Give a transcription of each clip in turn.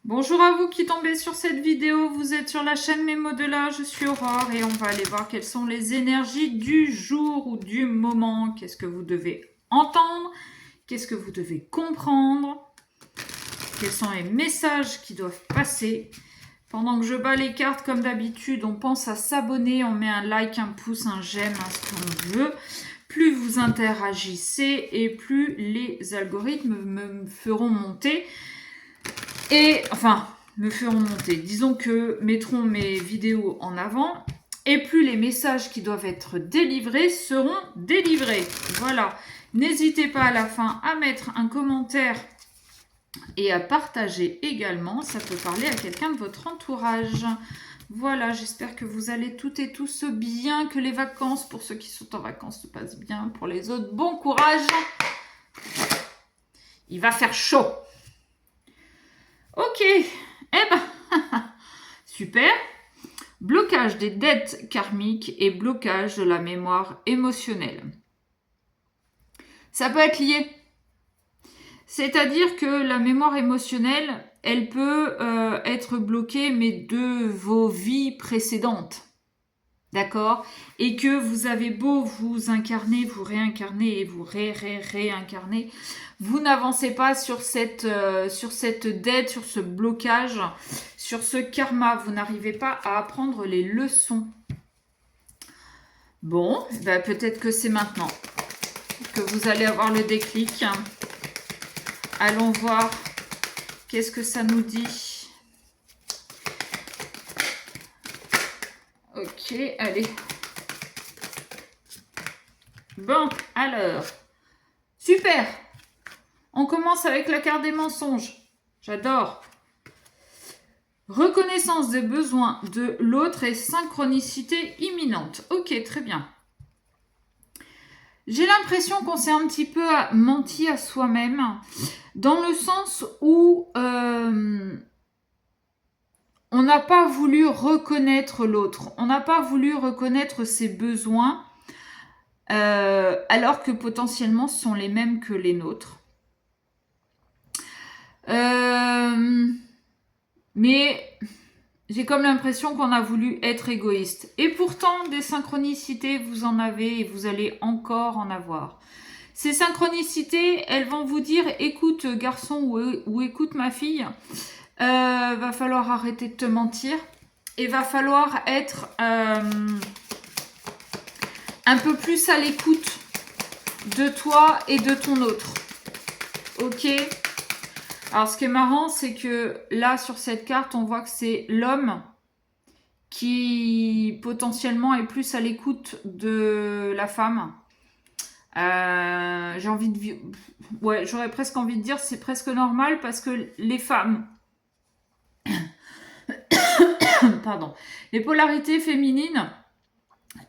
Bonjour à vous qui tombez sur cette vidéo, vous êtes sur la chaîne Mes mots de là, je suis Aurore et on va aller voir quelles sont les énergies du jour ou du moment. Qu'est-ce que vous devez entendre? Qu'est-ce que vous devez comprendre? Quels sont les messages qui doivent passer? Pendant que je bats les cartes comme d'habitude, on pense à s'abonner, on met un like, un pouce, un j'aime, ce qu'on veut. Plus vous interagissez et plus les algorithmes me feront monter. Me feront monter. Disons que mettront mes vidéos en avant et plus les messages qui doivent être délivrés seront délivrés. Voilà. N'hésitez pas à la fin à mettre un commentaire et à partager également. Ça peut parler à quelqu'un de votre entourage. Voilà, j'espère que vous allez toutes et tous bien, que les vacances, pour ceux qui sont en vacances, se passent bien. Pour les autres, bon courage. Il va faire chaud. Ok, eh ben, super. Blocage des dettes karmiques et blocage de la mémoire émotionnelle. Ça peut être lié. C'est-à-dire que la mémoire émotionnelle, elle peut être bloquée, mais de vos vies précédentes. D'accord? Et que vous avez beau vous incarner, vous réincarner et vous réincarner, vous n'avancez pas sur cette dette, sur ce blocage, sur ce karma. Vous n'arrivez pas à apprendre les leçons. Bon, ben peut-être que c'est maintenant que vous allez avoir le déclic. Allons voir qu'est-ce que ça nous dit. Ok, allez. Bon, alors. Super. On commence avec la carte des mensonges. J'adore. Reconnaissance des besoins de l'autre et synchronicité imminente. Ok, très bien. J'ai l'impression qu'on s'est un petit peu menti à soi-même, dans le sens où on n'a pas voulu reconnaître l'autre, on n'a pas voulu reconnaître ses besoins, alors que potentiellement ce sont les mêmes que les nôtres. Mais j'ai comme l'impression qu'on a voulu être égoïste. Et pourtant, des synchronicités, vous en avez et vous allez encore en avoir. Ces synchronicités, elles vont vous dire, écoute garçon ou écoute ma fille, va falloir arrêter de te mentir et va falloir être un peu plus à l'écoute de toi et de ton autre. Ok ? Alors, ce qui est marrant, c'est que là, sur cette carte, on voit que c'est l'homme qui, potentiellement, est plus à l'écoute de la femme. J'aurais presque envie de dire, c'est presque normal parce que les femmes... Pardon. Les polarités féminines,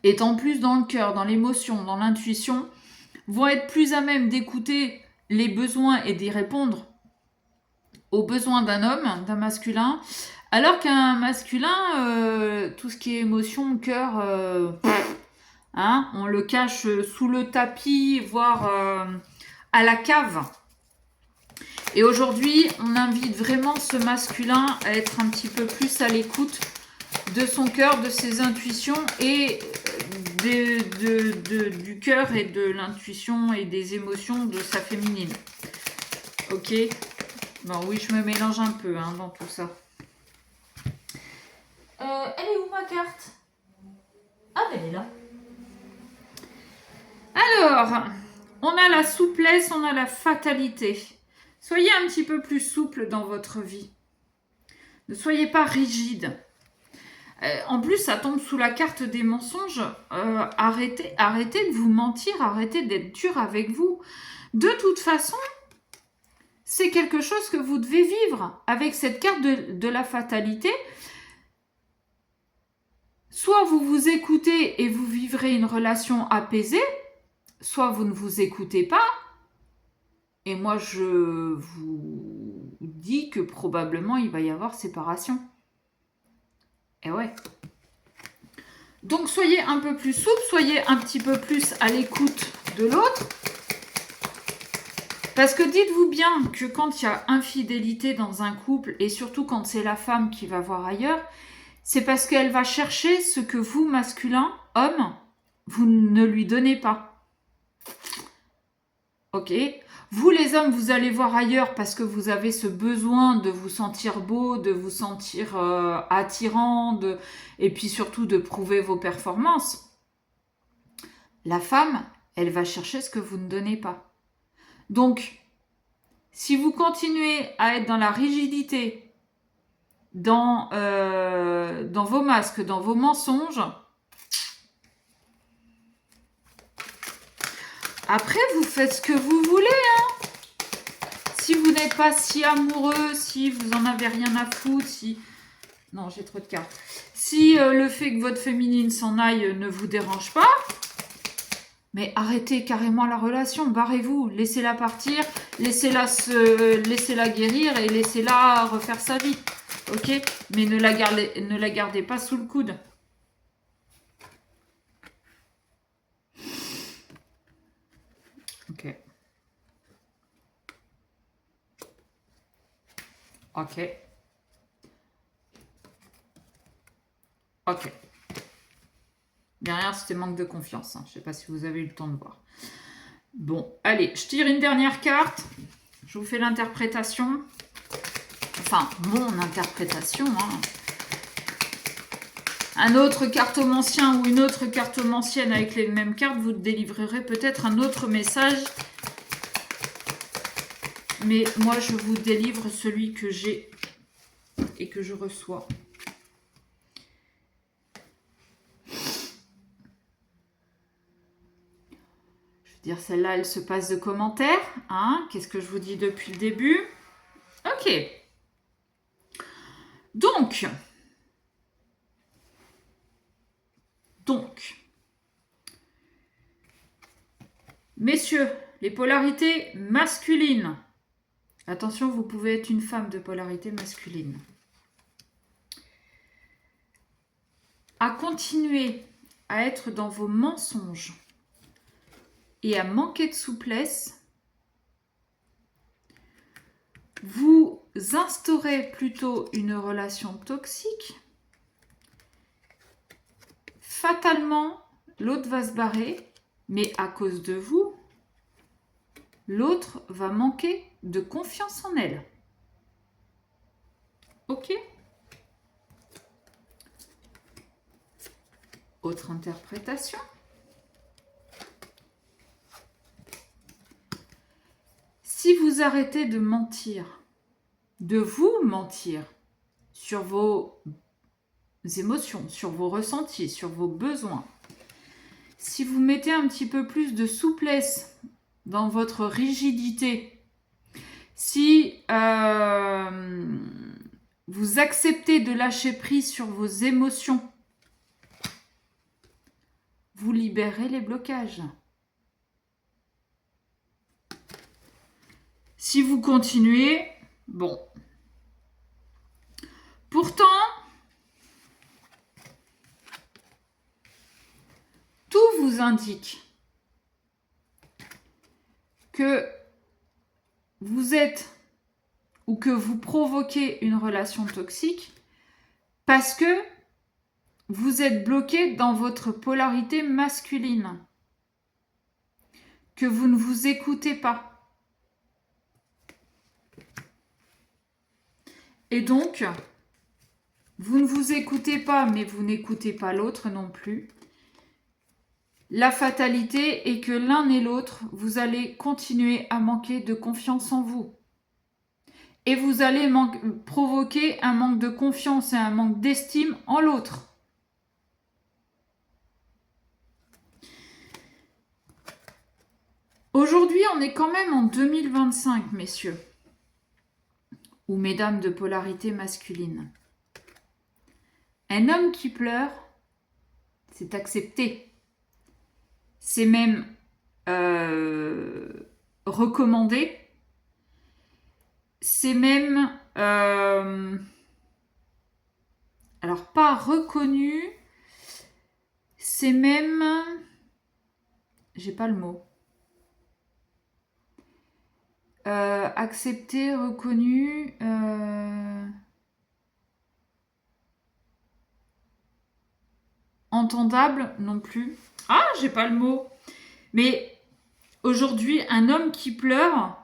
étant plus dans le cœur, dans l'émotion, dans l'intuition, vont être plus à même d'écouter les besoins et d'y répondre aux besoins d'un homme, d'un masculin, alors qu'un masculin, tout ce qui est émotion, cœur, on le cache sous le tapis, voire à la cave. Et aujourd'hui, on invite vraiment ce masculin à être un petit peu plus à l'écoute de son cœur, de ses intuitions et du cœur et de l'intuition et des émotions de sa féminine. Ok ? Bon, oui, je me mélange un peu dans tout ça. Elle est où ma carte? Ah, ben elle est là. Alors, on a la souplesse, on a la fatalité. Soyez un petit peu plus souple dans votre vie. Ne soyez pas rigide. En plus, ça tombe sous la carte des mensonges. Arrêtez de vous mentir, arrêtez d'être dur avec vous. De toute façon, c'est quelque chose que vous devez vivre avec cette carte de la fatalité. Soit vous vous écoutez et vous vivrez une relation apaisée, soit vous ne vous écoutez pas. Et moi, je vous dis que probablement, il va y avoir séparation. Et ouais. Donc, soyez un peu plus souple, soyez un petit peu plus à l'écoute de l'autre. Parce que dites-vous bien que quand il y a infidélité dans un couple, et surtout quand c'est la femme qui va voir ailleurs, c'est parce qu'elle va chercher ce que vous, masculin, homme, vous ne lui donnez pas. Ok? Vous, les hommes, vous allez voir ailleurs parce que vous avez ce besoin de vous sentir beau, de vous sentir attirant, et puis surtout de prouver vos performances. La femme, elle va chercher ce que vous ne donnez pas. Donc, si vous continuez à être dans la rigidité, dans vos masques, dans vos mensonges, après, vous faites ce que vous voulez, hein. Si vous n'êtes pas si amoureux, si vous en avez rien à foutre, si... Non, j'ai trop de cartes. Si le fait que votre féminine s'en aille ne vous dérange pas, mais arrêtez carrément la relation, barrez-vous, laissez-la partir, laissez-la guérir et laissez-la refaire sa vie. Ok? Mais ne la gardez pas sous le coude. Ok. Ok. Ok. Derrière, c'était manque de confiance. Hein. Je ne sais pas si vous avez eu le temps de voir. Bon, allez, je tire une dernière carte. Je vous fais l'interprétation. Enfin, mon interprétation. Hein. Un autre cartomancien ou une autre cartomancienne avec les mêmes cartes vous délivrerez peut-être un autre message. Mais moi, je vous délivre celui que j'ai et que je reçois. Dire celle-là, elle se passe de commentaires. Hein. Qu'est-ce que je vous dis depuis le début? Ok. Donc, messieurs, les polarités masculines. Attention, vous pouvez être une femme de polarité masculine. À continuer à être dans vos mensonges et à manquer de souplesse, vous instaurez plutôt une relation toxique. Fatalement, l'autre va se barrer, mais à cause de vous, l'autre va manquer de confiance en elle. Ok? Autre interprétation. Si vous arrêtez de mentir, de vous mentir sur vos émotions, sur vos ressentis, sur vos besoins, si vous mettez un petit peu plus de souplesse dans votre rigidité, si vous acceptez de lâcher prise sur vos émotions, vous libérez les blocages. Si vous continuez, bon. Pourtant, tout vous indique que vous êtes ou que vous provoquez une relation toxique parce que vous êtes bloqué dans votre polarité masculine, que vous ne vous écoutez pas. Et donc, vous ne vous écoutez pas, mais vous n'écoutez pas l'autre non plus. La fatalité est que l'un et l'autre, vous allez continuer à manquer de confiance en vous. Et vous allez provoquer un manque de confiance et un manque d'estime en l'autre. Aujourd'hui, on est quand même en 2025, messieurs. Ou mesdames de polarité masculine. Un homme qui pleure, c'est accepté. C'est même recommandé. C'est même, alors pas reconnu, c'est même, j'ai pas le mot. Accepté, reconnu. Entendable non plus. Ah, j'ai pas le mot. Mais aujourd'hui, un homme qui pleure,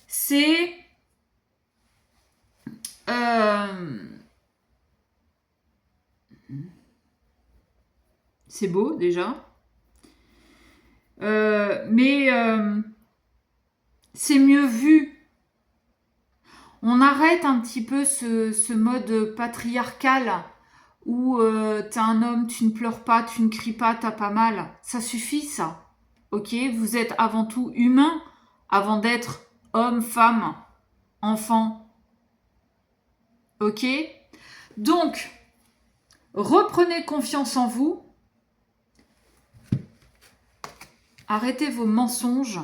c'est... c'est beau déjà. Mais c'est mieux vu. On arrête un petit peu ce mode patriarcal où t'es un homme, tu ne pleures pas, tu ne cries pas, t'as pas mal. Ça suffit ça. Ok, vous êtes avant tout humain avant d'être homme, femme, enfant. Ok, donc reprenez confiance en vous. Arrêtez vos mensonges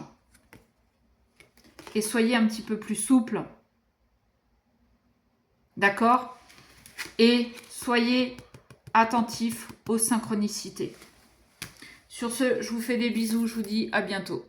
et soyez un petit peu plus souple. D'accord? Et soyez attentifs aux synchronicités. Sur ce, je vous fais des bisous, je vous dis à bientôt.